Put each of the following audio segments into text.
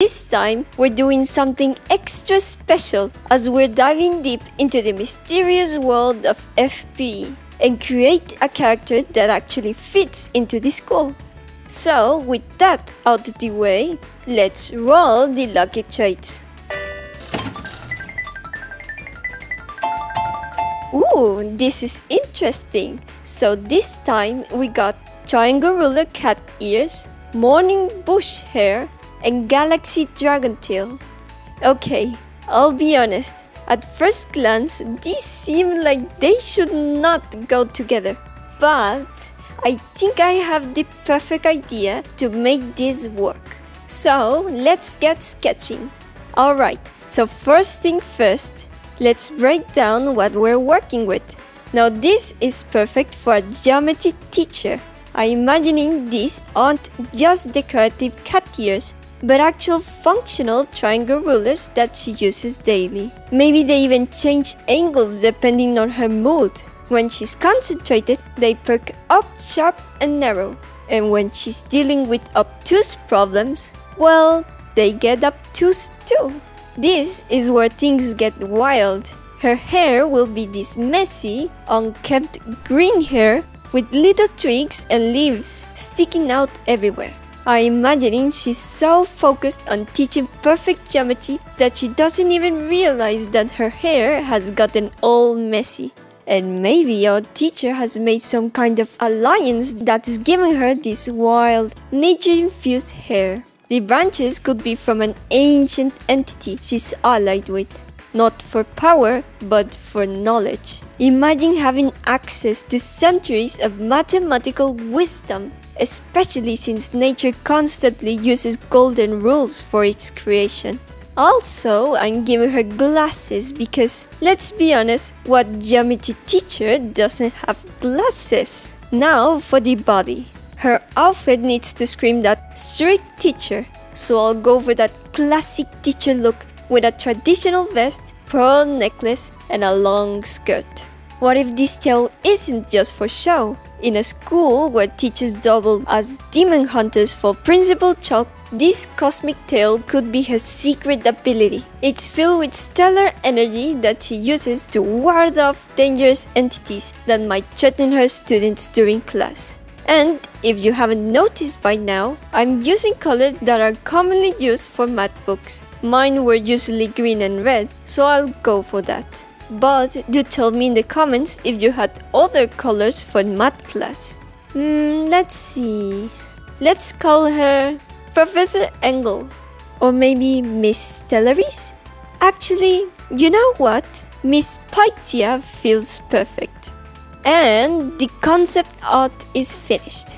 This time, we're doing something extra special as we're diving deep into the mysterious world of FPE and create a character that actually fits into the school. So, with that out of the way, let's roll the lucky traits. Ooh, this is interesting. So this time we got triangle ruler cat ears, morning bush hair, and galaxy dragon tail. Okay, I'll be honest, at first glance these seem like they should not go together, but I think I have the perfect idea to make this work. So let's get sketching. Alright, so first thing first, let's break down what we're working with. Now this is perfect for a geometry teacher. I'm imagining these aren't just decorative cat ears, but actual functional triangle rulers that she uses daily. Maybe they even change angles depending on her mood. When she's concentrated, they perk up sharp and narrow. And when she's dealing with obtuse problems, well, they get obtuse too. This is where things get wild. Her hair will be this messy, unkempt green hair with little twigs and leaves sticking out everywhere. I'm imagining she's so focused on teaching perfect geometry that she doesn't even realize that her hair has gotten all messy. And maybe our teacher has made some kind of alliance that is giving her this wild, nature-infused hair. The branches could be from an ancient entity she's allied with. Not for power, but for knowledge. Imagine having access to centuries of mathematical wisdom, especially since nature constantly uses golden rules for its creation. Also, I'm giving her glasses because, let's be honest, what geometry teacher doesn't have glasses? Now for the body. Her outfit needs to scream that strict teacher, so I'll go for that classic teacher look with a traditional vest, pearl necklace, and a long skirt. What if this tail isn't just for show? In a school where teachers double as demon hunters for Principal Chalk, this cosmic tail could be her secret ability. It's filled with stellar energy that she uses to ward off dangerous entities that might threaten her students during class. And if you haven't noticed by now, I'm using colors that are commonly used for math books. Mine were usually green and red, so I'll go for that. But do tell me in the comments if you had other colors for math class. Let's see. Let's call her Professor Engel. Or maybe Miss Stellaris? Actually, you know what? Miss Pythia feels perfect. And the concept art is finished.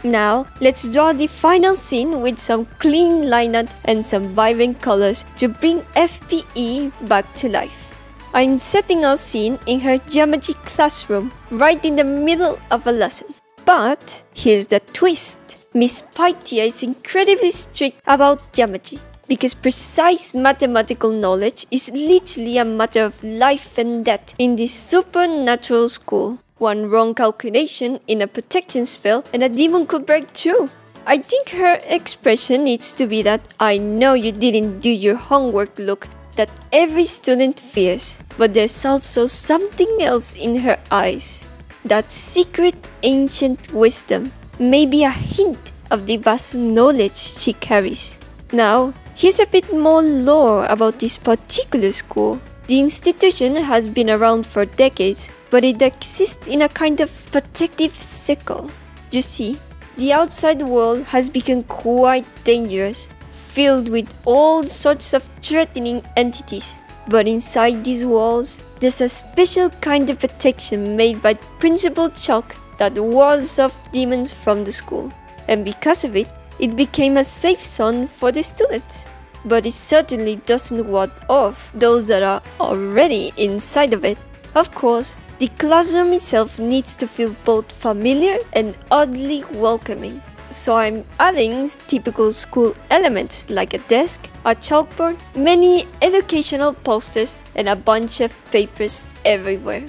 Now, let's draw the final scene with some clean line art and some vibrant colors to bring FPE back to life. I'm setting our scene in her geometry classroom, right in the middle of a lesson. But here's the twist. Miss Pythia is incredibly strict about geometry, because precise mathematical knowledge is literally a matter of life and death in this supernatural school. One wrong calculation in a protection spell and a demon could break through. I think her expression needs to be that "I know you didn't do your homework" look that every student fears. But there's also something else in her eyes. That secret ancient wisdom. Maybe a hint of the vast knowledge she carries. Now, here's a bit more lore about this particular school. The institution has been around for decades, but it exists in a kind of protective circle. You see, the outside world has become quite dangerous, filled with all sorts of threatening entities. But inside these walls, there's a special kind of protection made by Principal Chalk that wards off demons from the school. And because of it, it became a safe zone for the students. But it certainly doesn't ward off those that are already inside of it. Of course, the classroom itself needs to feel both familiar and oddly welcoming. So I'm adding typical school elements like a desk, a chalkboard, many educational posters, and a bunch of papers everywhere.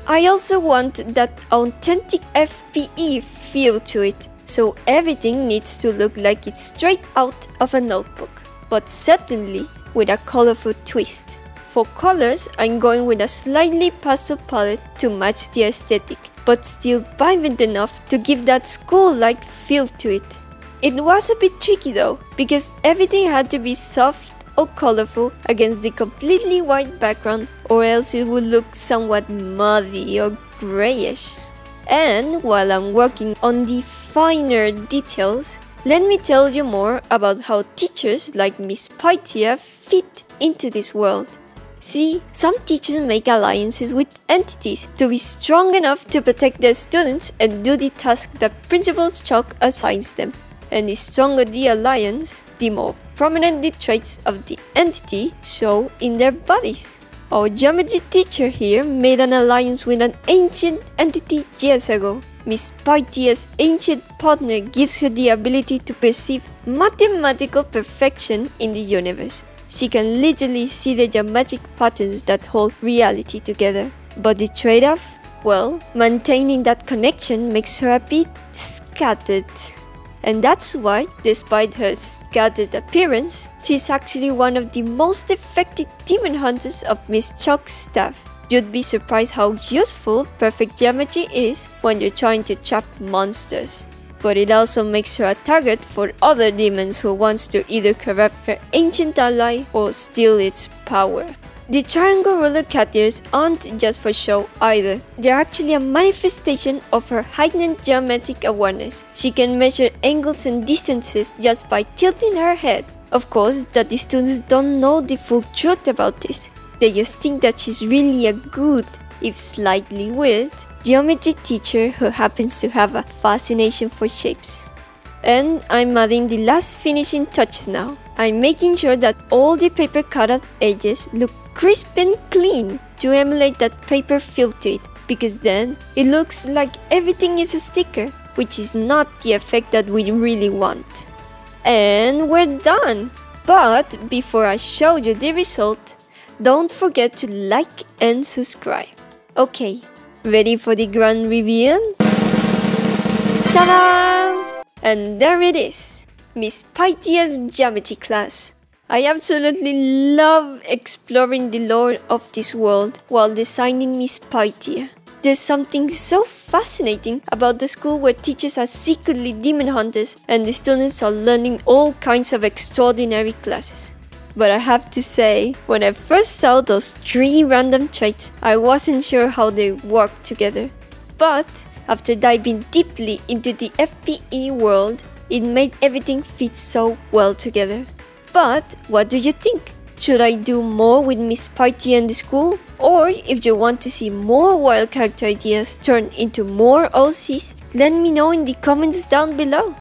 I also want that authentic FPE feel to it, so everything needs to look like it's straight out of a notebook. but certainly with a colorful twist. For colors, I'm going with a slightly pastel palette to match the aesthetic, but still vibrant enough to give that school-like feel to it. It was a bit tricky though, because everything had to be soft or colorful against the completely white background, or else it would look somewhat muddy or grayish. And while I'm working on the finer details, let me tell you more about how teachers like Miss Pythia fit into this world. See, some teachers make alliances with entities to be strong enough to protect their students and do the task that Principal Chalk assigns them. And the stronger the alliance, the more prominent the traits of the entity show in their bodies. Our geometry teacher here made an alliance with an ancient entity years ago. Miss Pythia's ancient partner gives her the ability to perceive mathematical perfection in the universe. She can literally see the geometric patterns that hold reality together. But the trade-off? Well, maintaining that connection makes her a bit scattered. And that's why, despite her scattered appearance, she's actually one of the most effective demon hunters of Miss Chalk's staff. You'd be surprised how useful perfect geometry is when you're trying to trap monsters. But it also makes her a target for other demons who wants to either corrupt her ancient ally or steal its power. The triangle ruler cat ears aren't just for show either. They're actually a manifestation of her heightened geometric awareness. She can measure angles and distances just by tilting her head. Of course, that the students don't know the full truth about this. They just think that she's really a good, if slightly weird, geometry teacher who happens to have a fascination for shapes. And I'm adding the last finishing touches now. I'm making sure that all the paper cutout edges look crisp and clean to emulate that paper feel to it, because then it looks like everything is a sticker, which is not the effect that we really want. And we're done! But before I show you the result, don't forget to like and subscribe. Okay, ready for the grand reveal? Ta-da! And there it is, Miss Pythia's geometry class. I absolutely love exploring the lore of this world while designing Miss Pythia. There's something so fascinating about the school where teachers are secretly demon hunters and the students are learning all kinds of extraordinary classes. But I have to say, when I first saw those 3 random traits, I wasn't sure how they worked together. But after diving deeply into the FPE world, it made everything fit so well together. But what do you think? Should I do more with Miss Pythia in the school? Or if you want to see more wild character ideas turned into more OCs, let me know in the comments down below.